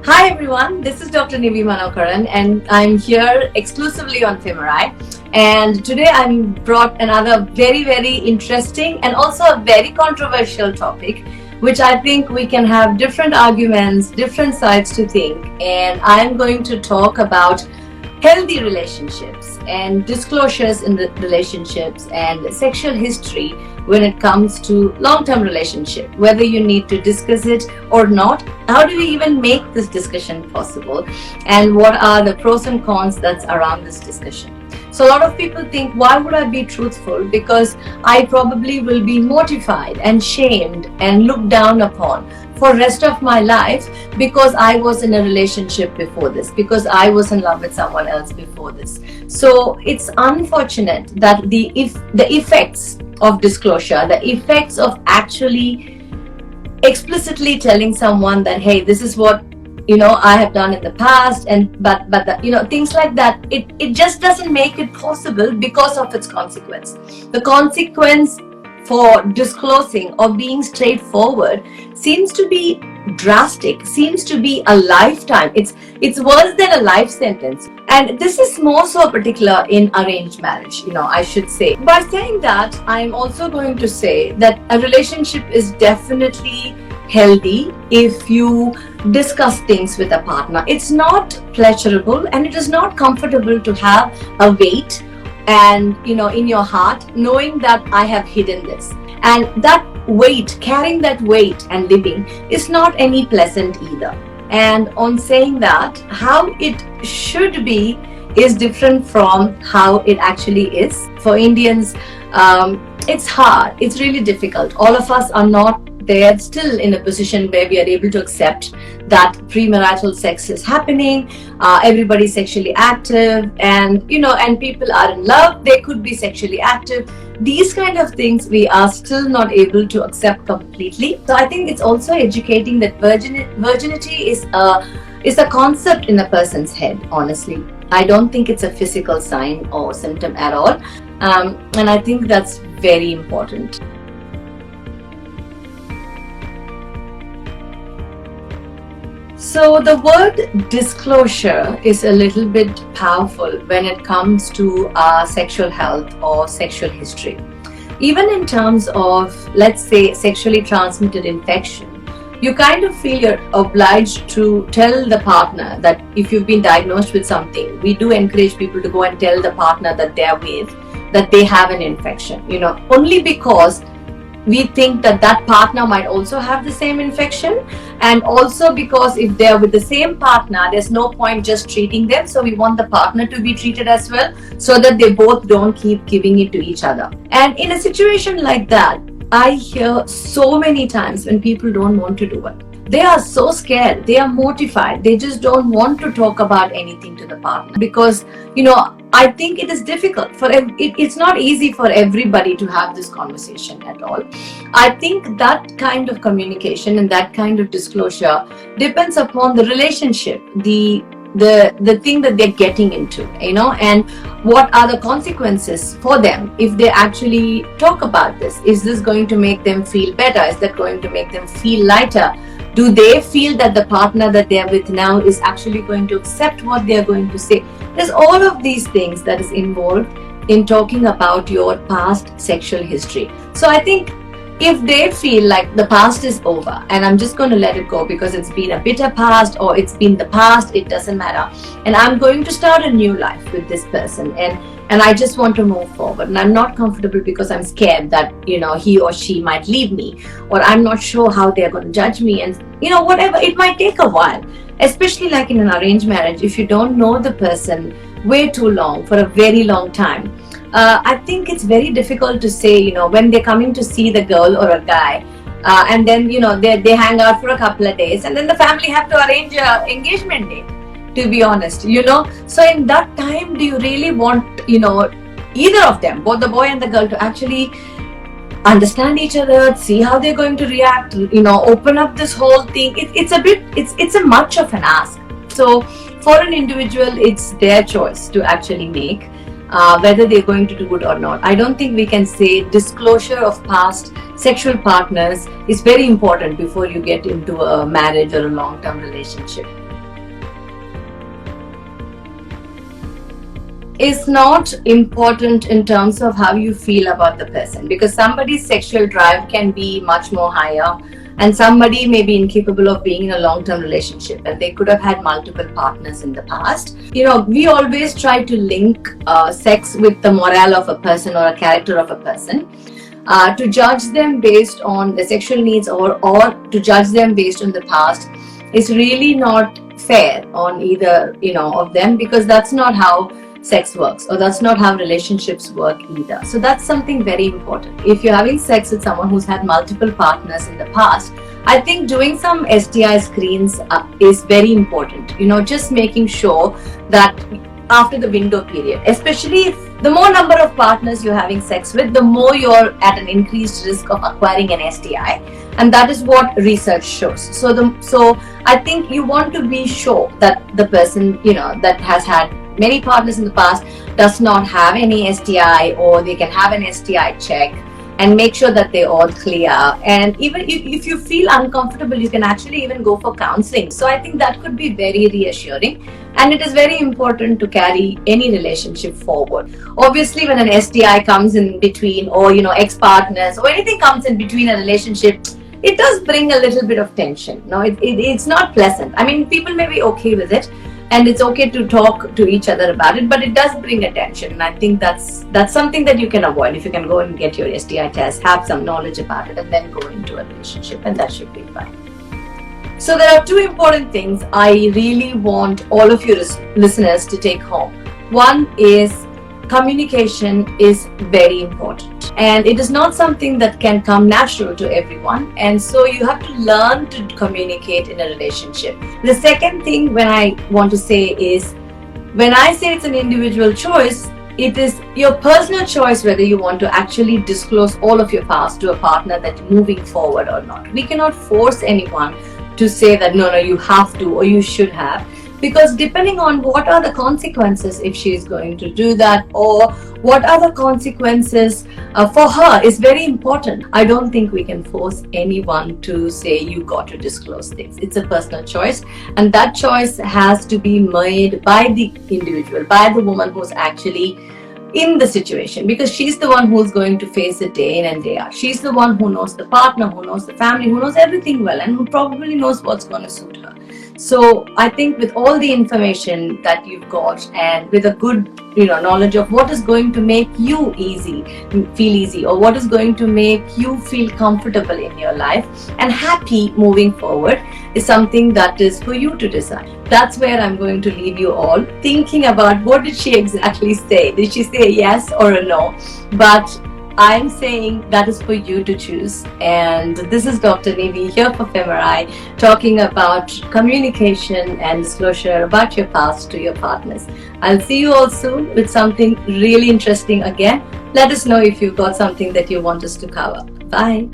Hi everyone, this is Dr. Nive Manokaran and I'm here exclusively on Femori. And today I'm brought another very interesting and also a very controversial topic, which I think we can have different arguments, different sides to think. And I'm going to talk about healthy relationships and disclosures in the relationships and sexual history when it comes to long-term relationship, whether you need to discuss it or not. How do we even make this discussion possible, and what are the pros and cons that's around this discussion? So a lot of people think, why would I be truthful? Because I probably will be mortified and shamed and looked down upon for the rest of my life because I was in a relationship before this, because I was in love with someone else before this. So it's unfortunate that the effects of disclosure, the effects of actually explicitly telling someone that, hey, this is what I have done in the past, and but things like that, it just doesn't make it possible because of its consequence. The consequence for disclosing or being straightforward seems to be drastic, seems to be a lifetime. It's worse than a life sentence. And this is more so particular in arranged marriage, I should say. By saying that, I'm also going to say that a relationship is definitely healthy if you discuss things with a partner. It's not pleasurable and it is not comfortable to have a weight and in your heart knowing that I have hidden this, and that weight, carrying that weight and living is not any pleasant either. And on saying that, how it should be is different from how it actually is. For Indians, it's hard, it's really difficult. All of us are not there still in a position where we are able to accept that premarital sex is happening, everybody's sexually active, and people are in love, they could be sexually active. These kind of things we are still not able to accept completely. So I think it's also educating that virginity is a concept in a person's head, honestly. I don't think it's a physical sign or symptom at all, and I think that's very important. So the word disclosure is a little bit powerful when it comes to sexual health or sexual history. Even in terms of, let's say, sexually transmitted infection, you kind of feel you're obliged to tell the partner that if you've been diagnosed with something, we do encourage people to go and tell the partner that they're with, that they have an infection, only because we think that partner might also have the same infection, and also because if they're with the same partner, there's no point just treating them. So we want the partner to be treated as well, so that they both don't keep giving it to each other. And in a situation like that, I hear so many times when people don't want to do it. They are so scared, they are mortified, they just don't want to talk about anything to the partner because, I think it is difficult it's not easy for everybody to have this conversation at all. I think that kind of communication and that kind of disclosure depends upon the relationship, the thing that they're getting into, and what are the consequences for them if they actually talk about this. Is this going to make them feel better? Is that going to make them feel lighter? Do they feel that the partner that they're with now is actually going to accept what they're going to say? There's all of these things that is involved in talking about your past sexual history. So I think if they feel like the past is over and I'm just going to let it go because it's been a bitter past or it's been the past, it doesn't matter, and I'm going to start a new life with this person, and I just want to move forward, and I'm not comfortable because I'm scared that he or she might leave me, or I'm not sure how they're going to judge me, and whatever, it might take a while, especially like in an arranged marriage. If you don't know the person way too long, for a very long time, I think it's very difficult to say, when they're coming to see the girl or a guy, and then they hang out for a couple of days, and then the family have to arrange an engagement date, to be honest. So in that time, do you really want either of them, both the boy and the girl, to actually understand each other, see how they're going to react, open up this whole thing? It's a much of an ask. So for an individual, it's their choice to actually make whether they're going to do it or not. I don't think we can say disclosure of past sexual partners is very important before you get into a marriage or a long-term relationship. is not important in terms of how you feel about the person, because somebody's sexual drive can be much more higher, and somebody may be incapable of being in a long-term relationship, and they could have had multiple partners in the past. We always try to link sex with the morale of a person or a character of a person. To judge them based on the sexual needs or to judge them based on the past is really not fair on either of them, because that's not how sex works, or that's not how relationships work either. So that's something very important. If you're having sex with someone who's had multiple partners in the past, I think doing some STI screens is very important. Just making sure that after the window period, especially if the more number of partners you're having sex with, the more you're at an increased risk of acquiring an STI, and that is what research shows. So I think you want to be sure that the person that has had many partners in the past does not have any STI, or they can have an STI check, and make sure that they're all clear. And even if you feel uncomfortable, you can actually even go for counseling. So I think that could be very reassuring, and it is very important to carry any relationship forward. Obviously, when an STI comes in between, or ex-partners or anything comes in between a relationship, it does bring a little bit of tension. No, it's not pleasant. I mean, people may be okay with it, and it's okay to talk to each other about it, but it does bring attention, and I think that's something that you can avoid if you can go and get your STI test, have some knowledge about it, and then go into a relationship, and that should be fine. So there are two important things I really want all of your listeners to take home. One is communication is very important, and it is not something that can come natural to everyone, and so you have to learn to communicate in a relationship. The second thing when I want to say is, when I say it's an individual choice, it is your personal choice whether you want to actually disclose all of your past to a partner that's moving forward or not. We cannot force anyone to say that no, you have to or you should have, because depending on what are the consequences if she is going to do that, or what are the consequences for her, is very important. I don't think we can force anyone to say you got to disclose things. It's a personal choice, and that choice has to be made by the individual, by the woman who's actually in the situation, because she's the one who's going to face it day in and day out. She's the one who knows the partner, who knows the family, who knows everything well, and who probably knows what's going to suit her. So I think with all the information that you've got, and with a good knowledge of what is going to make you feel easy, or what is going to make you feel comfortable in your life and happy moving forward, is something that is for you to decide. That's where I'm going to leave you all thinking about, what did she exactly say? Did she say a yes or a no? But I'm saying that is for you to choose. And this is Dr. Nive here for Femori, talking about communication and disclosure about your past to your partners. I'll see you all soon with something really interesting again. Let us know if you've got something that you want us to cover. Bye.